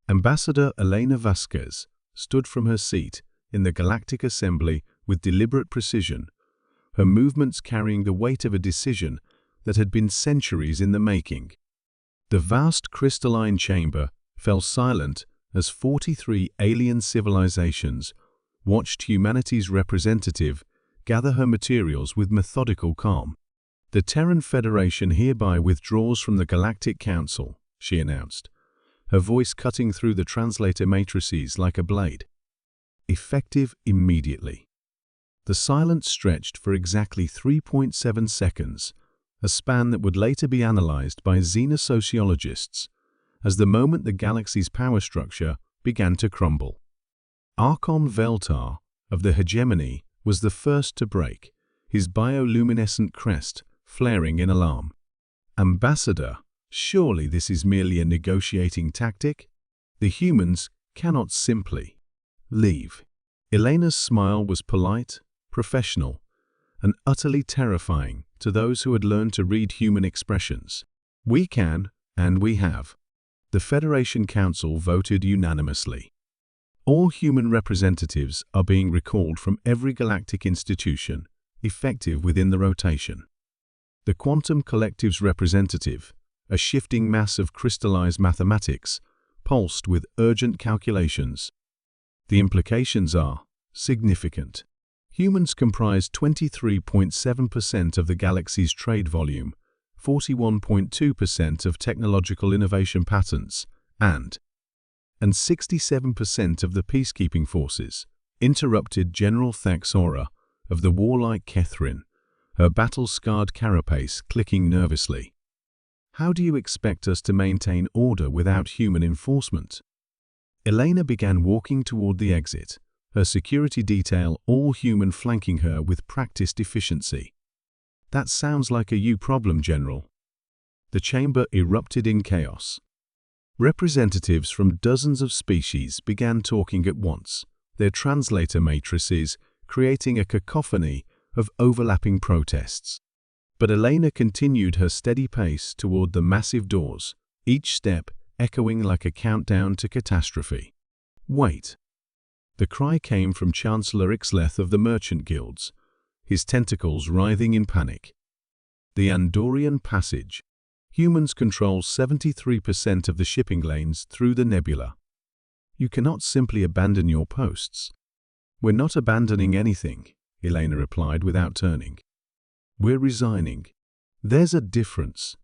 Ambassador Elena Vasquez stood from her seat in the Galactic Assembly with deliberate precision, her movements carrying the weight of a decision that had been centuries in the making. The vast crystalline chamber fell silent as 43 alien civilizations watched humanity's representative gather her materials with methodical calm. "The Terran Federation hereby withdraws from the Galactic Council," she announced, her voice cutting through the translator matrices like a blade. Effective immediately. The silence stretched for exactly 3.7 seconds, a span that would later be analyzed by xenosociologists as the moment the galaxy's power structure began to crumble. Archon Veltar of the Hegemony was the first to break, his bioluminescent crest flaring in alarm. "Ambassador, surely this is merely a negotiating tactic? The humans cannot simply leave." Elena's smile was polite, professional, and utterly terrifying to those who had learned to read human expressions. "We can, and we have." The Federation Council voted unanimously. All human representatives are being recalled from every galactic institution, effective within the rotation. The Quantum Collective's representative, a shifting mass of crystallized mathematics, pulsed with urgent calculations. The implications are significant. Humans comprise 23.7% of the galaxy's trade volume, 41.2% of technological innovation patents, and 67% of the peacekeeping forces, interrupted General Thaxora of the warlike Catherine, her battle-scarred carapace clicking nervously. "How do you expect us to maintain order without human enforcement?" Elena began walking toward the exit, her security detail all human flanking her with practiced efficiency. "That sounds like a you problem, General." The chamber erupted in chaos. Representatives from dozens of species began talking at once, their translator matrices creating a cacophony of overlapping protests. But Elena continued her steady pace toward the massive doors, each step echoing like a countdown to catastrophe. "Wait!" The cry came from Chancellor Ixleth of the Merchant Guilds, his tentacles writhing in panic. "The Andorian Passage. Humans control 73% of the shipping lanes through the nebula. You cannot simply abandon your posts." "We're not abandoning anything," Elena replied without turning. "We're resigning." "There's a difference.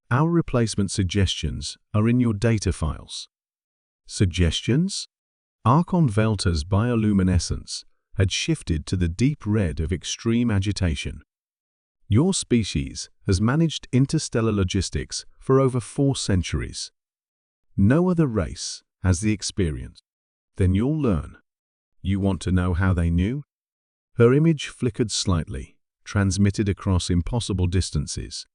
Our replacement suggestions are in your data files." "Suggestions?" Archon Veltar's bioluminescence had shifted to the deep red of extreme agitation. "Your species has managed interstellar logistics for over 4 centuries. No other race has the experience. Then you'll learn. You want to know how they knew?" Her image flickered slightly, transmitted across impossible distances.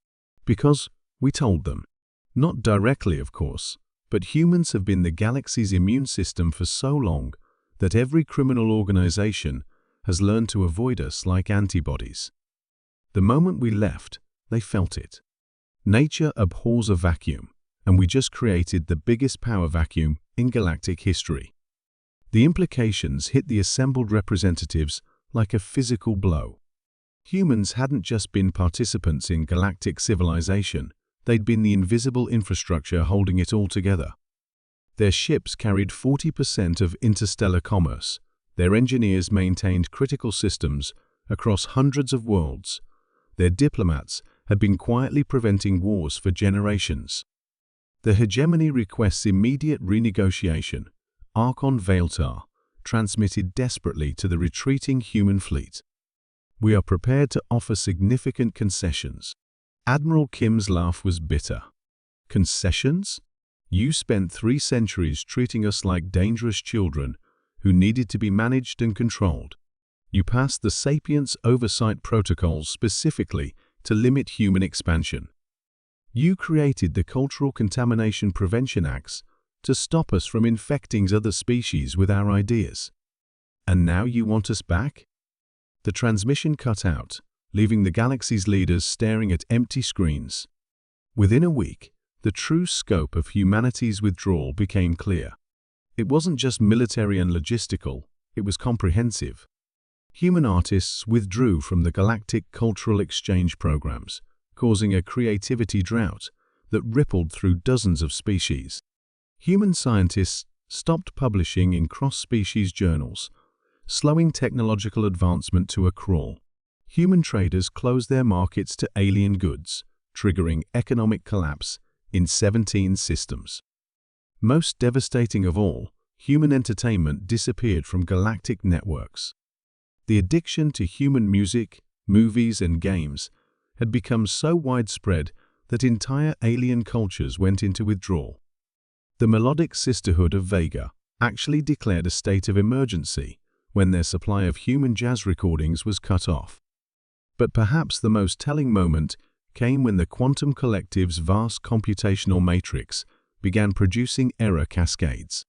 "Because we told them. Not directly, of course, but humans have been the galaxy's immune system for so long that every criminal organization has learned to avoid us like antibodies. The moment we left, they felt it. Nature abhors a vacuum, and we just created the biggest power vacuum in galactic history." The implications hit the assembled representatives like a physical blow. Humans hadn't just been participants in galactic civilization, they'd been the invisible infrastructure holding it all together. Their ships carried 40% of interstellar commerce, their engineers maintained critical systems across hundreds of worlds, their diplomats had been quietly preventing wars for generations. The Hegemony requests immediate renegotiation, Archon Veltar transmitted desperately to the retreating human fleet. "We are prepared to offer significant concessions." Admiral Kim's laugh was bitter. "Concessions? You spent 3 centuries treating us like dangerous children who needed to be managed and controlled. You passed the Sapience Oversight Protocols specifically to limit human expansion. You created the Cultural Contamination Prevention Acts to stop us from infecting other species with our ideas. And now you want us back?" The transmission cut out, leaving the galaxy's leaders staring at empty screens. Within a week, the true scope of humanity's withdrawal became clear. It wasn't just military and logistical, it was comprehensive. Human artists withdrew from the galactic cultural exchange programs, causing a creativity drought that rippled through dozens of species. Human scientists stopped publishing in cross-species journals, slowing technological advancement to a crawl. Human traders closed their markets to alien goods, triggering economic collapse in 17 systems. Most devastating of all, human entertainment disappeared from galactic networks. The addiction to human music, movies, and games had become so widespread that entire alien cultures went into withdrawal. The melodic sisterhood of Vega actually declared a state of emergency when their supply of human jazz recordings was cut off. But perhaps the most telling moment came when the quantum collective's vast computational matrix began producing error cascades.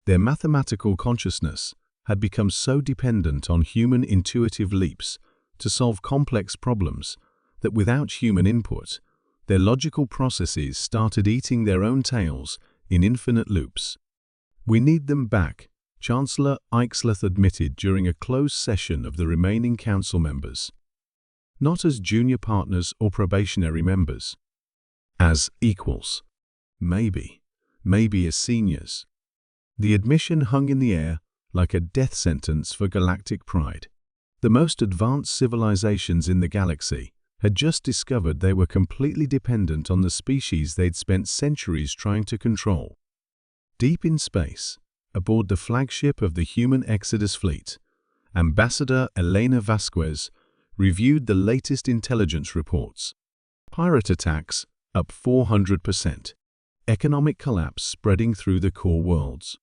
Their mathematical consciousness had become so dependent on human intuitive leaps to solve complex problems that without human input, their logical processes started eating their own tails in infinite loops. "We need them back," Chancellor Ixleth admitted during a closed session of the remaining council members. Not as junior partners or probationary members. As equals. Maybe as seniors. The admission hung in the air like a death sentence for galactic pride. The most advanced civilizations in the galaxy had just discovered they were completely dependent on the species they'd spent centuries trying to control. Deep in space, aboard the flagship of the human Exodus fleet, Ambassador Elena Vasquez reviewed the latest intelligence reports. Pirate attacks up 400%. Economic collapse spreading through the core worlds.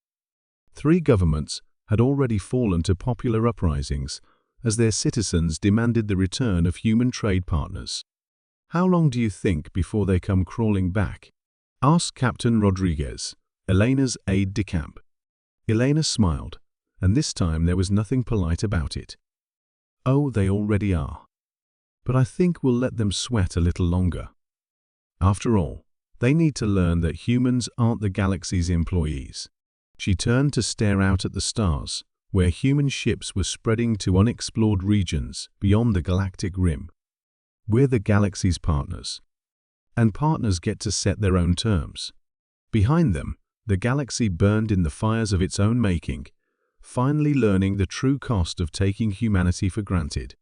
3 governments had already fallen to popular uprisings as their citizens demanded the return of human trade partners. "How long do you think before they come crawling back?" asked Captain Rodriguez, Elena's aide-de-camp. Elena smiled, and this time there was nothing polite about it. "Oh, they already are. But I think we'll let them sweat a little longer. After all, they need to learn that humans aren't the galaxy's employees." She turned to stare out at the stars, where human ships were spreading to unexplored regions beyond the galactic rim. "We're the galaxy's partners. And partners get to set their own terms." Behind them, the galaxy burned in the fires of its own making, finally learning the true cost of taking humanity for granted.